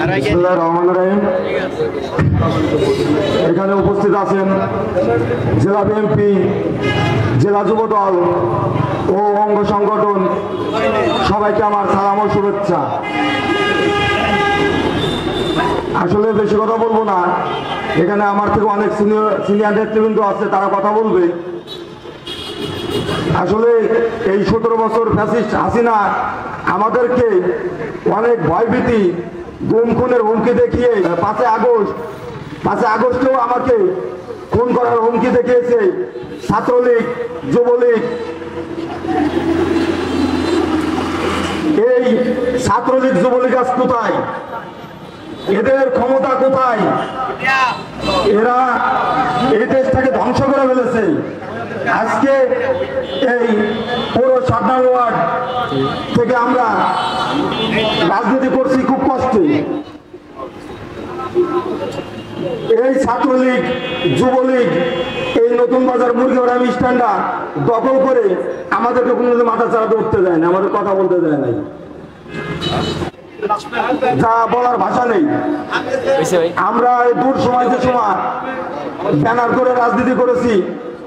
বিসমিল্লাহির রহমানির রহিম। এখানে উপস্থিত আছেন জেলা বিএনপি, জেলা যুবদল ও অঙ্গ সংগঠন, সবাইকে আমার সালাম ও শুভেচ্ছা। আসলে বেশি কথা বলবো না, এখানে আমার থেকে অনেক সিনিয়র নেতৃবৃন্দ আছে, তারা কথা বলবে। আসলে এই 17 বছর ফ্যাসিস্ট হাসিনা আমাদেরকে অনেক ভয়ভীতি, গুম খুনের হুমকি দেখিয়ে 5 আগস্টেও আমাকে খুন করার হুমকি দেখিয়েছে ছাত্রলীগ, যুবলীগ। এই ছাত্রলীগ, যুবলীগ আজ কোথায়? এদের ক্ষমতা কোথায়? এরা এই দেশটাকে ধ্বংস করে ফেলেছে। আজকে এই পুরো 7 নং ওয়ার্ড থেকে আমরা রাজনীতি করছি খুব কষ্টে। এই ছাত্রলীগ, যুবলীগ এই নতুন বাজার মুরগিওয়াড়া স্ট্যান্ডটা দখল করে আমাদেরকে কোনো মাথা চাড়াতে উঠতে দেয় না, আমাদের কথা বলতে দেয় নাই। যা বলার ভাষা নেই। আমরা এই দূর সময় ব্যানার করে রাজনীতি করেছি,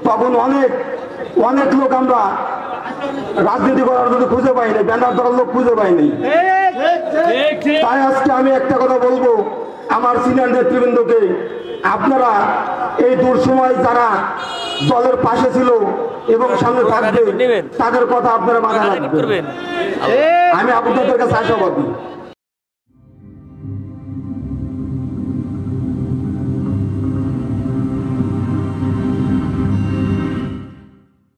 তখন অনেক লোক আমরা রাজনীতি করার জন্য খুঁজে পাইনি, ব্যানার ধরার লোক খুঁজে পাইনি। তাই আজকে আমি একটা কথা বলবো আমার সিনিয়র নেতৃবৃন্দকে, আপনারা এই দূর সময় যারা দলের পাশে ছিল এবং সামনে থাকবে, তাদের কথা আপনারা মাথায় রাখবেন। আমি আপনাদের কাছে আশাবাদী।